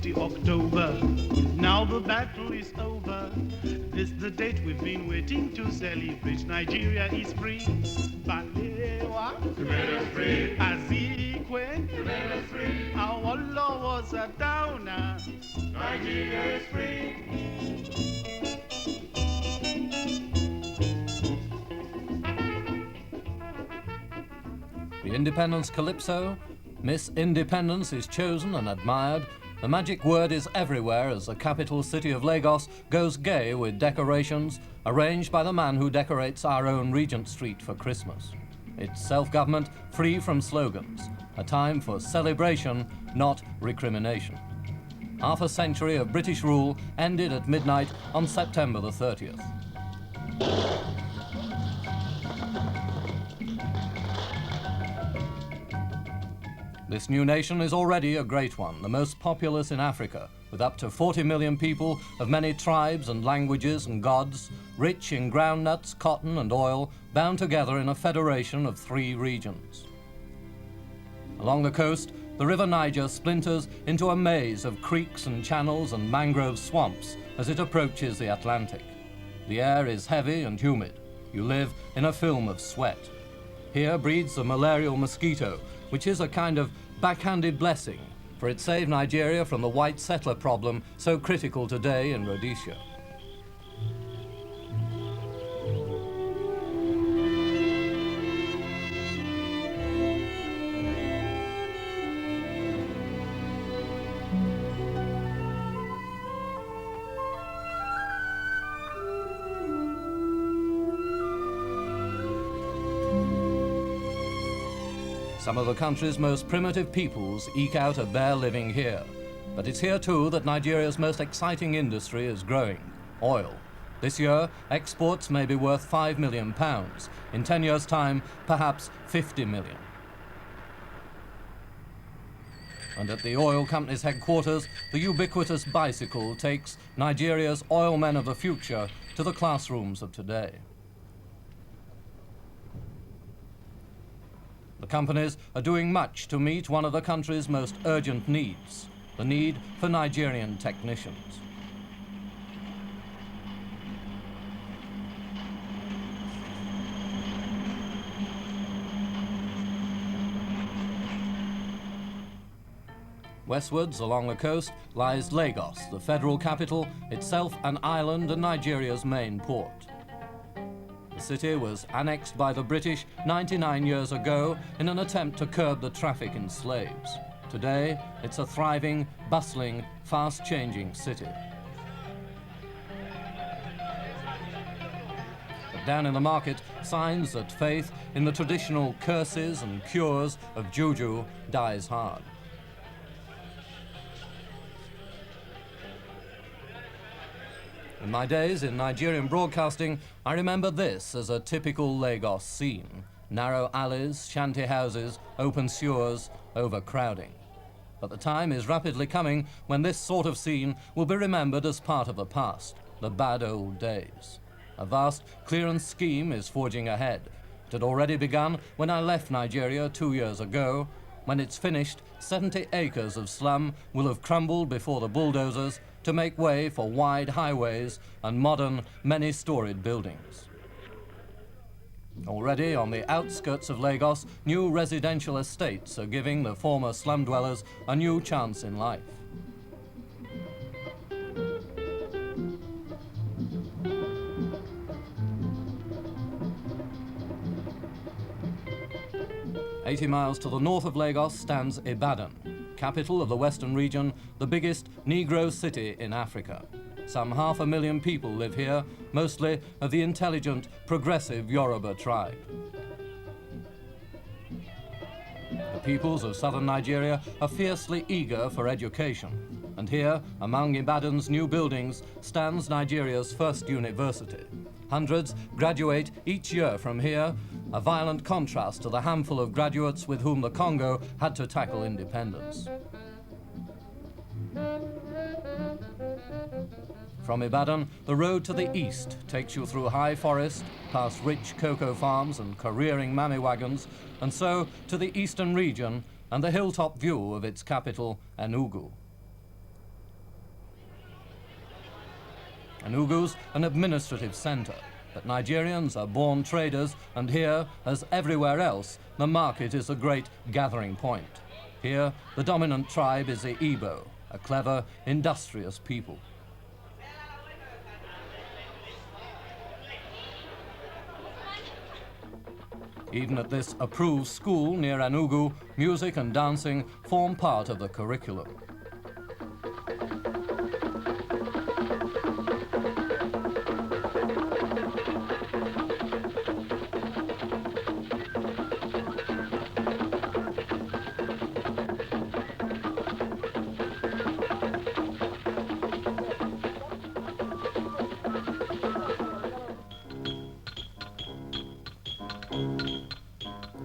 20 October. Now the battle is over. This the date we've been waiting to celebrate. Nigeria is free. Balewa, free. Azikiwe, Free. Awolowo, Sardauna. Nigeria is free. The Independence Calypso, Miss Independence is chosen and admired. The magic word is everywhere as the capital city of Lagos goes gay with decorations arranged by the man who decorates our own Regent Street for Christmas. It's self-government free from slogans, a time for celebration, not recrimination. Half a century of British rule ended at midnight on September the 30th. This new nation is already a great one, the most populous in Africa, with up to 40 million people of many tribes and languages and gods, rich in groundnuts, cotton and oil, bound together in a federation of 3 regions. Along the coast, the River Niger splinters into a maze of creeks and channels and mangrove swamps as it approaches the Atlantic. The air is heavy and humid. You live in a film of sweat. Here breeds the malarial mosquito, which is a kind of backhanded blessing, for it saved Nigeria from the white settler problem so critical today in Rhodesia. Some of the country's most primitive peoples eke out a bare living here. But it's here too that Nigeria's most exciting industry is growing, oil. This year, exports may be worth £5 million. In 10 years' time, perhaps 50 million. And at the oil company's headquarters, the ubiquitous bicycle takes Nigeria's oil men of the future to the classrooms of today. The companies are doing much to meet one of the country's most urgent needs, the need for Nigerian technicians. Westwards along the coast lies Lagos, the federal capital, itself an island and Nigeria's main port. The city was annexed by the British 99 years ago in an attempt to curb the traffic in slaves. Today, it's a thriving, bustling, fast-changing city. But down in the market, signs that faith in the traditional curses and cures of juju dies hard. In my days in Nigerian broadcasting, I remember this as a typical Lagos scene. Narrow alleys, shanty houses, open sewers, overcrowding. But the time is rapidly coming when this sort of scene will be remembered as part of the past, the bad old days. A vast clearance scheme is forging ahead. It had already begun when I left Nigeria 2 years ago. When it's finished, 70 acres of slum will have crumbled before the bulldozers to make way for wide highways and modern, many-storied buildings. Already on the outskirts of Lagos, new residential estates are giving the former slum dwellers a new chance in life. "80 miles to the north of Lagos stands Ibadan, capital of the western region, the biggest Negro city in Africa. Some 500,000 people live here, mostly of the intelligent, progressive Yoruba tribe. The peoples of southern Nigeria are fiercely eager for education, and here, among Ibadan's new buildings, stands Nigeria's first university. Hundreds graduate each year from here, a violent contrast to the handful of graduates with whom the Congo had to tackle independence. From Ibadan, the road to the east takes you through high forest, past rich cocoa farms and careering mammy wagons, and so to the eastern region and the hilltop view of its capital, Enugu. Enugu's an administrative centre, but Nigerians are born traders, and here, as everywhere else, the market is a great gathering point. Here, the dominant tribe is the Igbo, a clever, industrious people. Even at this approved school near Enugu, music and dancing form part of the curriculum.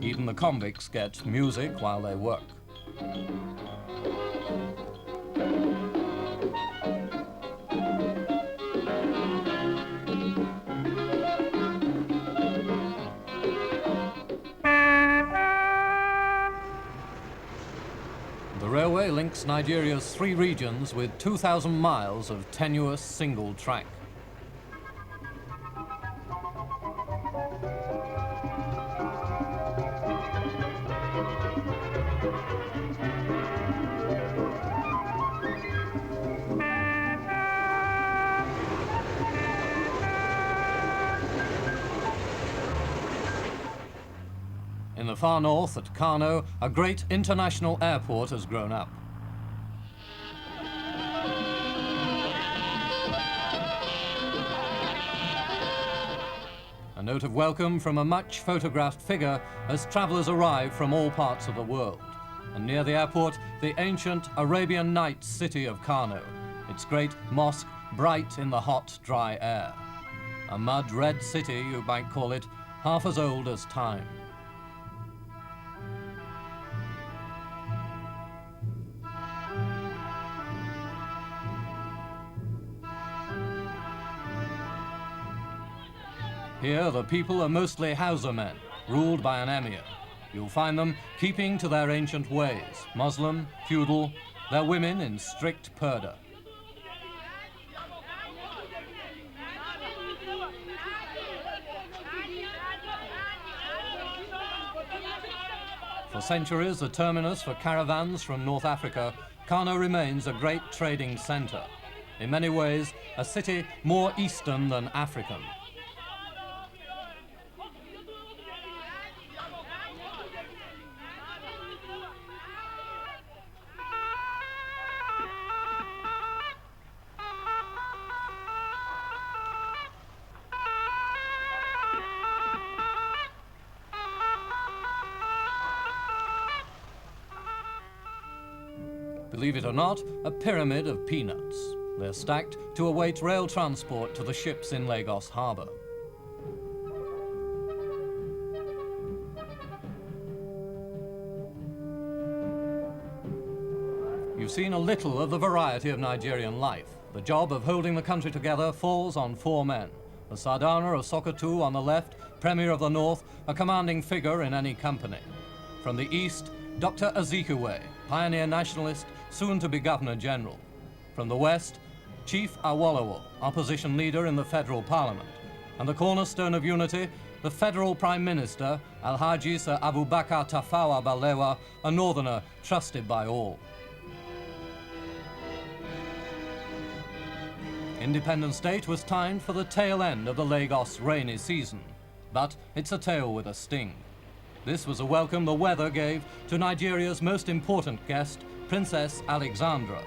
Even the convicts get music while they work. The railway links Nigeria's 3 regions with 2,000 miles of tenuous single track. In the far north, at Kano, a great international airport has grown up. A note of welcome from a much photographed figure as travellers arrive from all parts of the world. And near the airport, the ancient Arabian Nights city of Kano, its great mosque bright in the hot, dry air. A mud-red city, you might call it, half as old as time. Here, the people are mostly Hausa men, ruled by an emir. You'll find them keeping to their ancient ways, Muslim, feudal, their women in strict purdah. For centuries, a terminus for caravans from North Africa, Kano remains a great trading centre. In many ways, a city more Eastern than African. Believe it or not, a pyramid of peanuts. They're stacked to await rail transport to the ships in Lagos harbour. You've seen a little of the variety of Nigerian life. The job of holding the country together falls on 4 men. The Sardauna of Sokoto on the left, Premier of the North, a commanding figure in any company. From the east, Dr. Azikiwe, pioneer nationalist, soon to be Governor General. From the west, Chief Awolowo, opposition leader in the federal parliament. And the cornerstone of unity, the federal Prime Minister, Alhaji Abubakar Tafawa Balewa, a northerner trusted by all. Independence Day was timed for the tail end of the Lagos rainy season, but it's a tale with a sting. This was a welcome the weather gave to Nigeria's most important guest, Princess Alexandria,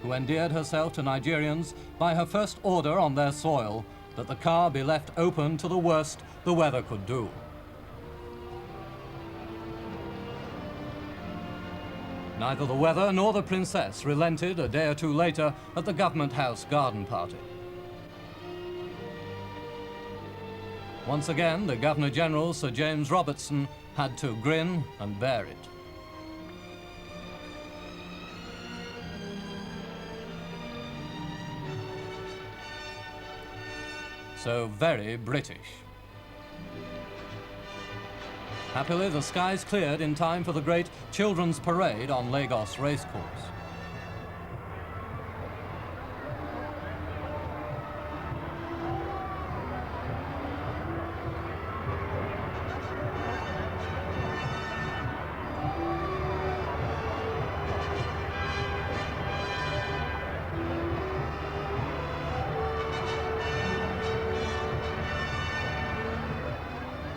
who endeared herself to Nigerians by her first order on their soil that the car be left open to the worst the weather could do. Neither the weather nor the princess relented a day or two later at the Government House garden party. Once again, the Governor-General, Sir James Robertson, had to grin and bear it. So very British. Happily, the skies cleared in time for the great children's parade on Lagos Racecourse.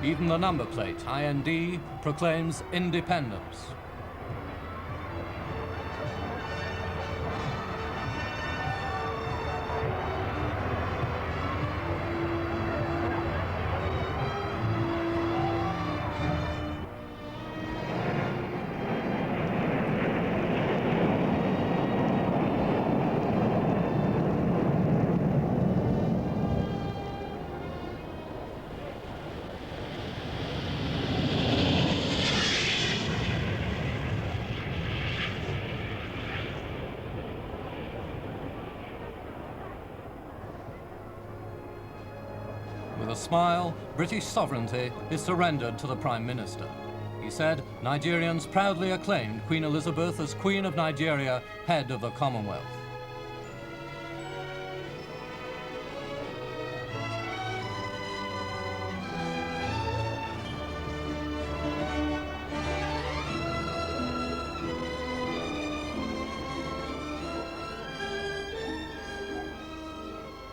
Even the number plate, IND, proclaims independence. With a smile, British sovereignty is surrendered to the Prime Minister. He said Nigerians proudly acclaimed Queen Elizabeth as Queen of Nigeria, head of the Commonwealth.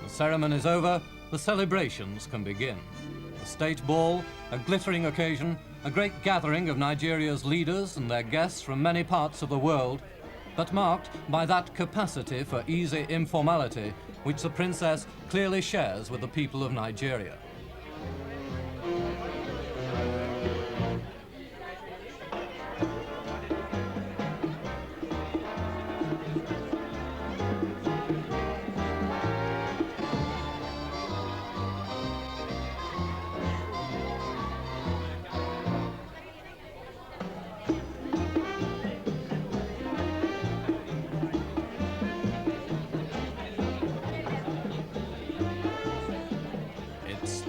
The ceremony is over. The celebrations can begin. The state ball, a glittering occasion, a great gathering of Nigeria's leaders and their guests from many parts of the world, but marked by that capacity for easy informality which the princess clearly shares with the people of Nigeria.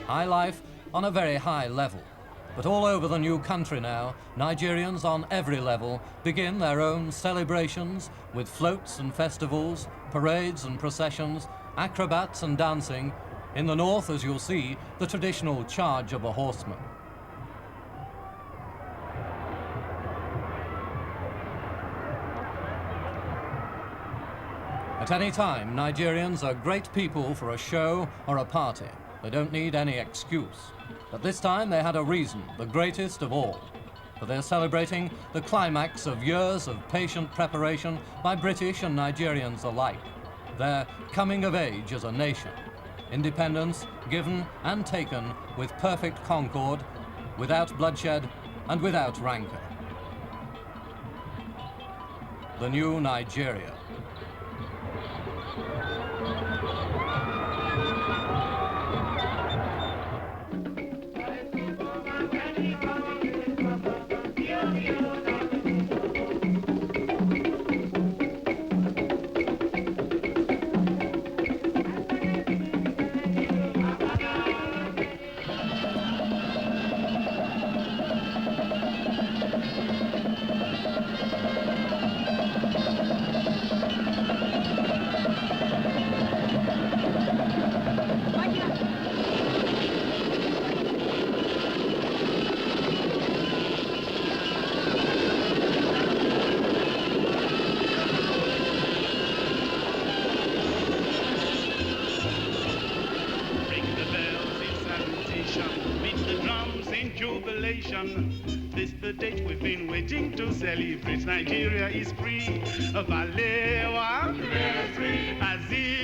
High life on a very high level. But all over the new country now, Nigerians on every level begin their own celebrations with floats and festivals, parades and processions, acrobats and dancing. In the north, as you'll see, the traditional charge of a horseman. At any time, Nigerians are great people for a show or a party. They don't need any excuse. But this time they had a reason, the greatest of all. For they're celebrating the climax of years of patient preparation by British and Nigerians alike. Their coming of age as a nation. Independence given and taken with perfect concord, without bloodshed and without rancor. The new Nigeria. This the date we've been waiting to celebrate. Nigeria is free. Balewa, Nigeria is free. Azikiwe.